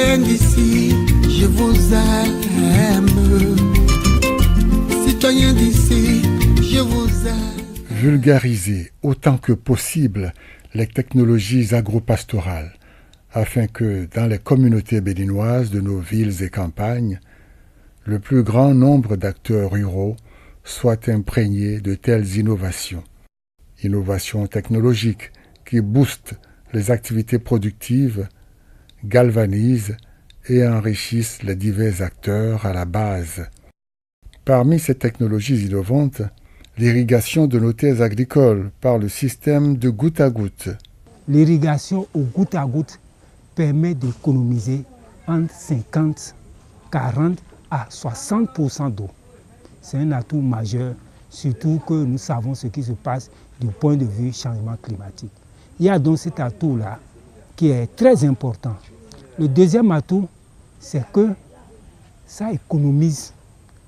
Citoyens d'ici, je vous aime. Citoyens d'ici, je vous aime. Vulgariser autant que possible les technologies agropastorales afin que dans les communautés béninoises de nos villes et campagnes, le plus grand nombre d'acteurs ruraux soient imprégnés de telles innovations. Innovations technologiques qui boostent les activités productives, galvanisent et enrichissent les divers acteurs à la base. Parmi ces technologies innovantes, l'irrigation de nos terres agricoles par le système de goutte à goutte. L'irrigation au goutte à goutte permet d'économiser entre 50, 40 à 60% d'eau. C'est un atout majeur, surtout que nous savons ce qui se passe du point de vue changement climatique. Il y a donc cet atout-là qui est très important. Le deuxième atout, c'est que ça économise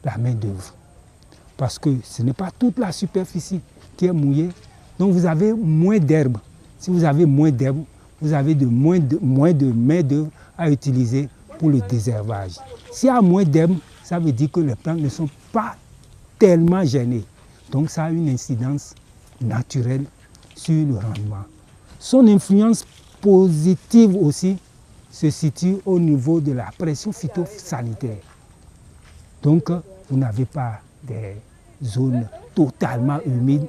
la main-d'œuvre. Parce que ce n'est pas toute la superficie qui est mouillée. Donc vous avez moins d'herbe. Si vous avez moins d'herbe, vous avez moins de main-d'œuvre à utiliser pour le désherbage. S'il y a moins d'herbe, ça veut dire que les plantes ne sont pas tellement gênées. Donc ça a une incidence naturelle sur le rendement. Son influence positive aussi se situe au niveau de la pression phytosanitaire. Donc vous n'avez pas des zones totalement humides,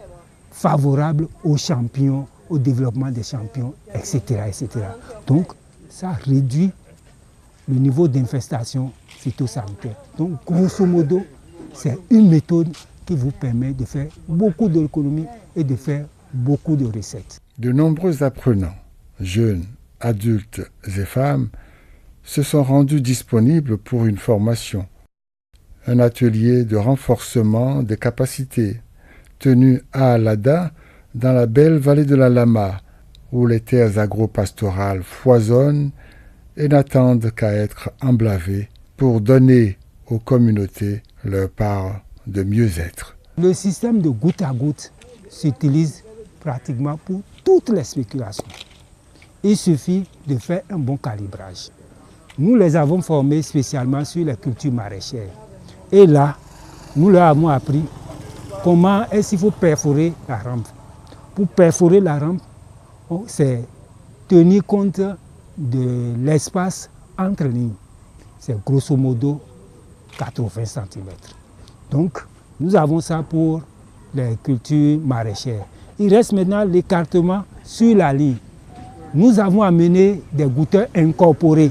favorables aux champignons, au développement des champignons, etc., etc. Donc, ça réduit le niveau d'infestation phytosanitaire. Donc, grosso modo, c'est une méthode qui vous permet de faire beaucoup d'économies et de faire beaucoup de recettes. De nombreux apprenants, jeunes, adultes et femmes, se sont rendus disponibles pour une formation. Un atelier de renforcement des capacités tenu à Alada, dans la belle vallée de la Lama, où les terres agropastorales foisonnent et n'attendent qu'à être emblavées pour donner aux communautés leur part de mieux-être. Le système de goutte à goutte s'utilise pratiquement pour toutes les spéculations. Il suffit de faire un bon calibrage. Nous les avons formés spécialement sur les cultures maraîchères. Et là, nous leur avons appris comment est-ce qu'il faut perforer la rampe. Pour perforer la rampe, c'est tenir compte de l'espace entre lignes. C'est grosso modo 80 cm. Donc, nous avons ça pour les cultures maraîchères. Il reste maintenant l'écartement sur la ligne. Nous avons amené des goutteurs incorporés,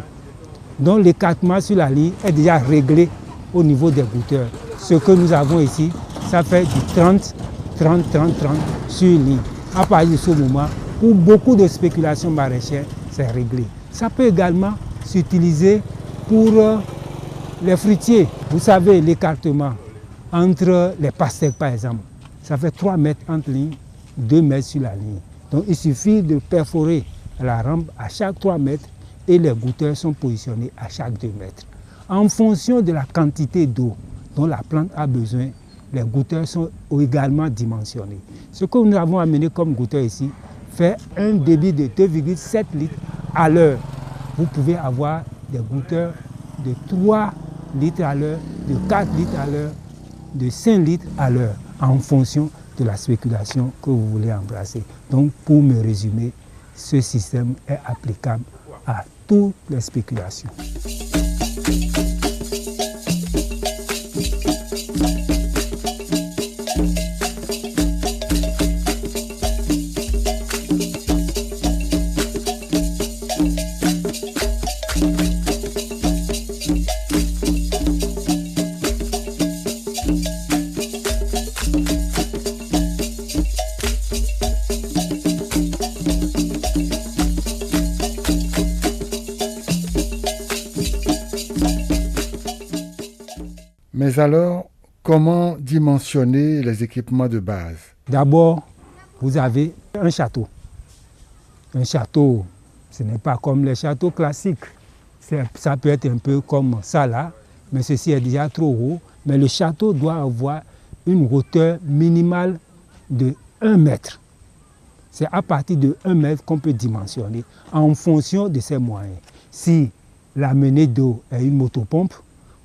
dont l'écartement sur la ligne est déjà réglé au niveau des goutteurs. Ce que nous avons ici, ça fait du 30, 30, 30, 30 sur ligne. À partir de ce moment, pour beaucoup de spéculations maraîchères, c'est réglé. Ça peut également s'utiliser pour les fruitiers. Vous savez, l'écartement entre les pastèques, par exemple, ça fait 3 mètres entre lignes, 2 mètres sur la ligne. Donc il suffit de perforer la rampe à chaque 3 mètres et les goutteurs sont positionnés à chaque 2 mètres. En fonction de la quantité d'eau dont la plante a besoin, les goutteurs sont également dimensionnés. Ce que nous avons amené comme goutteurs ici fait un débit de 2,7 litres à l'heure. Vous pouvez avoir des goutteurs de 3 litres à l'heure, de 4 litres à l'heure, de 5 litres à l'heure, en fonction de la spéculation que vous voulez embrasser. Donc, pour me résumer, ce système est applicable à toutes les spéculations. Mais alors, comment dimensionner les équipements de base? D'abord, vous avez un château. Un château, ce n'est pas comme les châteaux classiques. Ça peut être un peu comme ça là, mais ceci est déjà trop haut. Mais le château doit avoir une hauteur minimale de 1 mètre. C'est à partir de 1 mètre qu'on peut dimensionner en fonction de ses moyens. Si l'amener d'eau est une motopompe,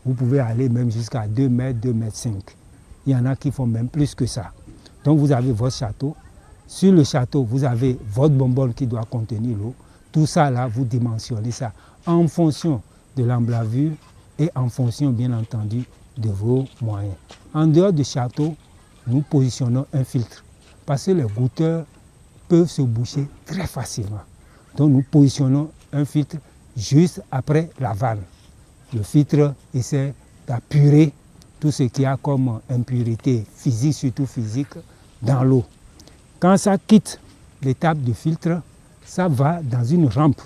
vous pouvez aller même jusqu'à 2 mètres, 2 mètres 5. Il y en a qui font même plus que ça. Donc vous avez votre château. Sur le château, vous avez votre bonbonne qui doit contenir l'eau. Tout ça là, vous dimensionnez ça en fonction de l'emblavure et en fonction, bien entendu, de vos moyens. En dehors du château, nous positionnons un filtre parce que les goutteurs peuvent se boucher très facilement. Donc nous positionnons un filtre juste après la vanne. Le filtre essaie d'apurer tout ce qu'il y a comme impurité physique, surtout physique, dans l'eau. Quand ça quitte l'étape du filtre, ça va dans une rampe.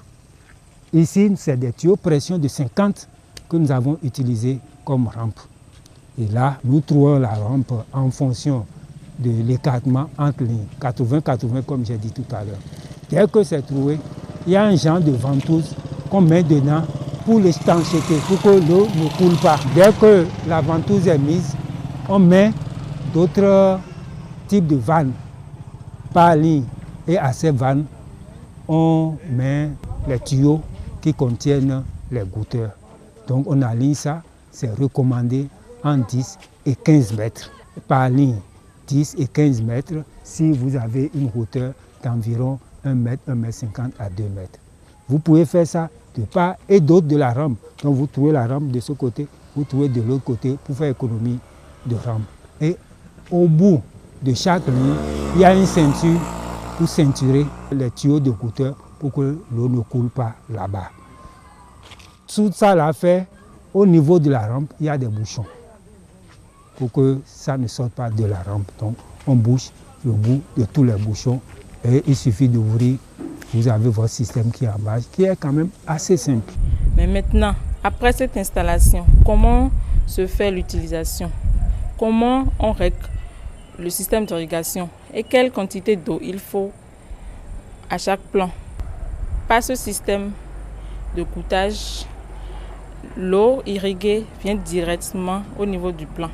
Ici, c'est des tuyaux pression de 50 que nous avons utilisés comme rampe. Et là, nous trouvons la rampe en fonction de l'écartement entre les 80-80, comme j'ai dit tout à l'heure. Dès que c'est trouvé, il y a un genre de ventouse qu'on met dedans pour l'étanchéité, pour que l'eau ne coule pas. Dès que la ventouse est mise, on met d'autres types de vannes par ligne. Et à ces vannes, on met les tuyaux qui contiennent les goutteurs. Donc on aligne ça, c'est recommandé en 10 et 15 mètres par ligne. 10 et 15 mètres si vous avez une hauteur d'environ 1 mètre, 1 mètre 50 à 2 mètres. Vous pouvez faire ça de part et d'autre de la rampe. Donc vous trouvez la rampe de ce côté, vous trouvez de l'autre côté pour faire économie de rampe. Et au bout de chaque ligne, il y a une ceinture pour ceinturer les tuyaux de goutteurs pour que l'eau ne coule pas là-bas. Tout ça là fait, au niveau de la rampe, il y a des bouchons pour que ça ne sorte pas de la rampe. Donc on bouche le bout de tous les bouchons et il suffit d'ouvrir. Vous avez votre système qui est en base, qui est quand même assez simple. Mais maintenant, après cette installation, comment se fait l'utilisation? Comment on règle le système d'irrigation? Et quelle quantité d'eau il faut à chaque plan? Par ce système de gouttage, l'eau irriguée vient directement au niveau du plan.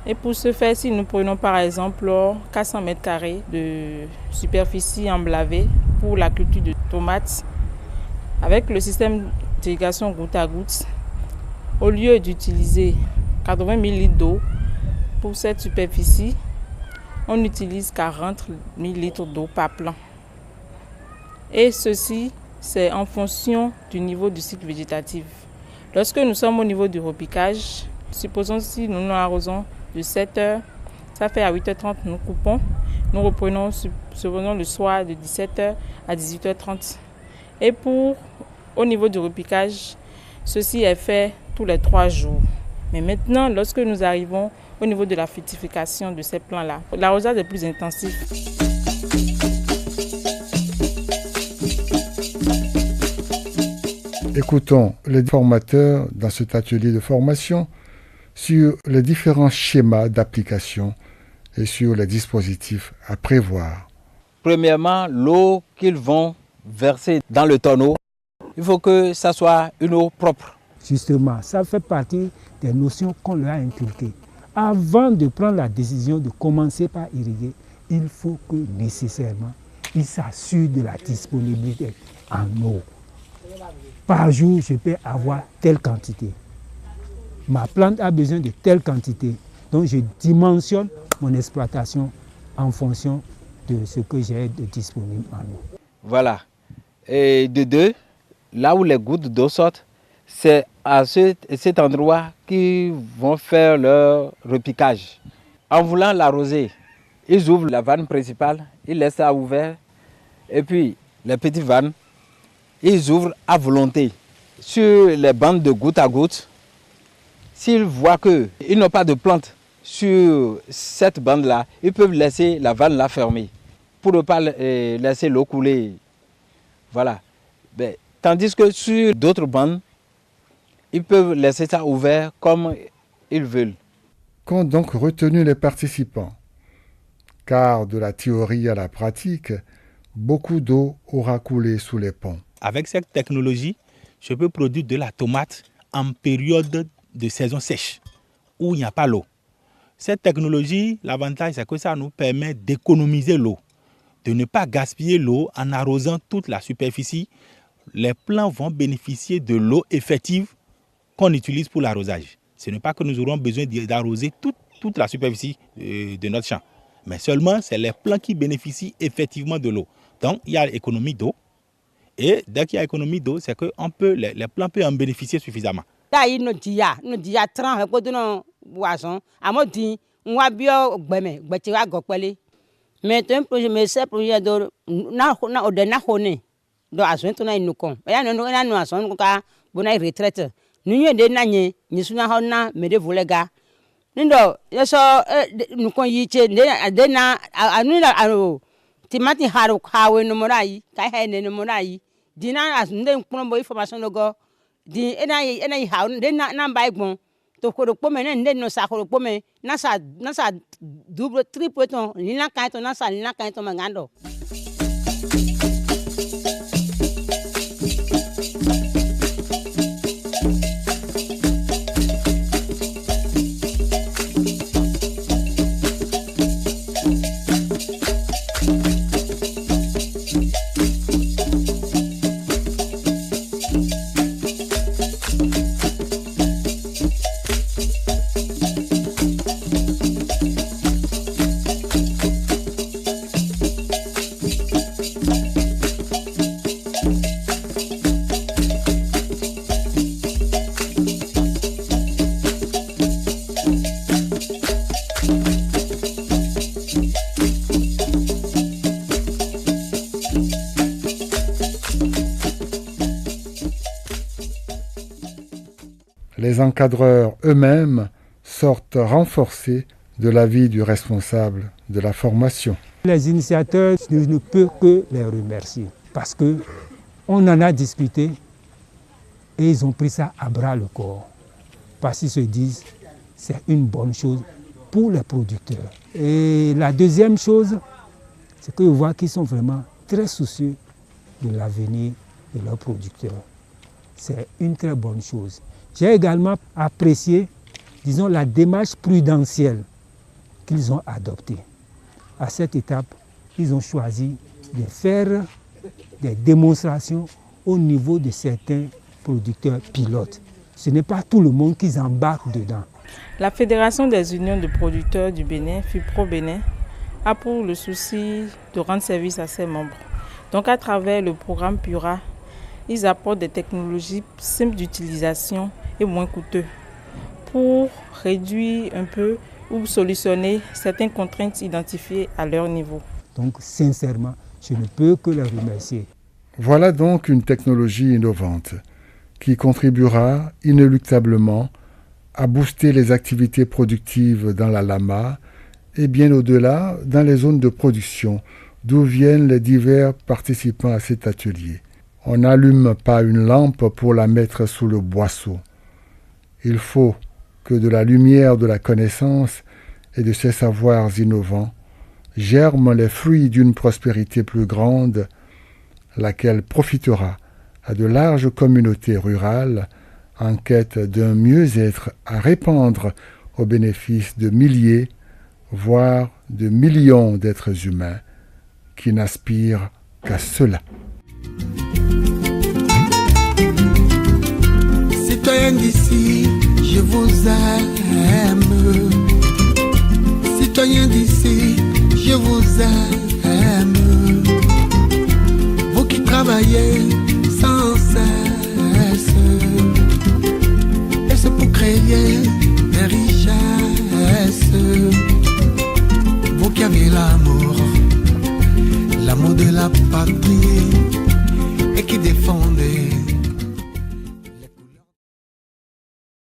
Et pour ce faire, si nous prenons par exemple 400 mètres carrés de superficie emblavée pour la culture de tomates, avec le système d'irrigation goutte à goutte, au lieu d'utiliser 80 000 litres d'eau pour cette superficie, on utilise 40 000 litres d'eau par plan. Et ceci, c'est en fonction du niveau du cycle végétatif. Lorsque nous sommes au niveau du repiquage, supposons si nous arrosons de 7h, ça fait à 8h30, nous coupons. Nous reprenons supposons le soir de 17h à 18h30. Et au niveau du repiquage, ceci est fait tous les 3 jours. Mais maintenant, lorsque nous arrivons au niveau de la fructification de ces plants-là, l'arrosage est plus intensif. Écoutons les formateurs dans cet atelier de formation sur les différents schémas d'application et sur les dispositifs à prévoir. Premièrement, l'eau qu'ils vont verser dans le tonneau, il faut que ça soit une eau propre. Justement, ça fait partie des notions qu'on leur a inculquées. Avant de prendre la décision de commencer par irriguer, il faut que nécessairement, ils s'assurent de la disponibilité en eau. Par jour, je peux avoir telle quantité. Ma plante a besoin de telle quantité. Donc, je dimensionne mon exploitation en fonction de ce que j'ai de disponible en eau. Voilà. Et de deux, là où les gouttes d'eau sortent, c'est à cet endroit qu'ils vont faire leur repiquage. En voulant l'arroser, ils ouvrent la vanne principale, ils laissent ça ouvert. Et puis, les petites vannes, ils ouvrent à volonté. Sur les bandes de goutte à goutte, s'ils voient qu'ils n'ont pas de plante sur cette bande-là, ils peuvent laisser la vanne là fermée pour ne pas laisser l'eau couler. Voilà. Ben, tandis que sur d'autres bandes, ils peuvent laisser ça ouvert comme ils veulent. Qu'ont donc retenu les participants? Car de la théorie à la pratique, beaucoup d'eau aura coulé sous les ponts. Avec cette technologie, je peux produire de la tomate en période de saison sèche, où il n'y a pas l'eau. Cette technologie, l'avantage, c'est que ça nous permet d'économiser l'eau, de ne pas gaspiller l'eau en arrosant toute la superficie les plants vont bénéficier de l'eau effective qu'on utilise pour l'arrosage. Ce n'est pas que nous aurons besoin d'arroser toute la superficie de notre champ, mais seulement c'est les plants qui bénéficient effectivement de l'eau. Donc il y a économie d'eau, et dès qu'il y a économie d'eau, c'est que les plants peuvent en bénéficier suffisamment. Timati haru hawe no morai kai hene no morai dina as ndem kpombo information logo di ena ha na bai gbon to ko pome ne ndem no sa ko pome na sa double triple ton ni na kai to na sa ni na kai to mangando. Les encadreurs eux-mêmes sortent renforcés de l'avis du responsable de la formation. Les initiateurs, je ne peux que les remercier parce qu'on en a discuté et ils ont pris ça à bras le corps. Parce qu'ils se disent que c'est une bonne chose pour les producteurs. Et la deuxième chose, c'est que je vois qu'ils sont vraiment très soucieux de l'avenir de leurs producteurs. C'est une très bonne chose. J'ai également apprécié, disons, la démarche prudentielle qu'ils ont adoptée. À cette étape, ils ont choisi de faire des démonstrations au niveau de certains producteurs pilotes. Ce n'est pas tout le monde qui s'embarque dedans. La Fédération des unions de producteurs du Bénin, FUPRO Bénin, a pour le souci de rendre service à ses membres. Donc à travers le programme Pura, ils apportent des technologies simples d'utilisation et moins coûteux pour réduire un peu ou solutionner certaines contraintes identifiées à leur niveau. Donc sincèrement, je ne peux que les remercier. Voilà donc une technologie innovante qui contribuera inéluctablement à booster les activités productives dans la Lama et bien au-delà dans les zones de production d'où viennent les divers participants à cet atelier. On n'allume pas une lampe pour la mettre sous le boisseau. Il faut que de la lumière de la connaissance et de ces savoirs innovants germent les fruits d'une prospérité plus grande, laquelle profitera à de larges communautés rurales en quête d'un mieux-être à répandre au bénéfice de milliers, voire de millions d'êtres humains qui n'aspirent qu'à cela. Citoyens d'ici, je vous aime. Citoyens d'ici, je vous aime. Vous qui travaillez sans cesse, et c'est pour créer des richesses. Vous qui avez l'amour de la patrie.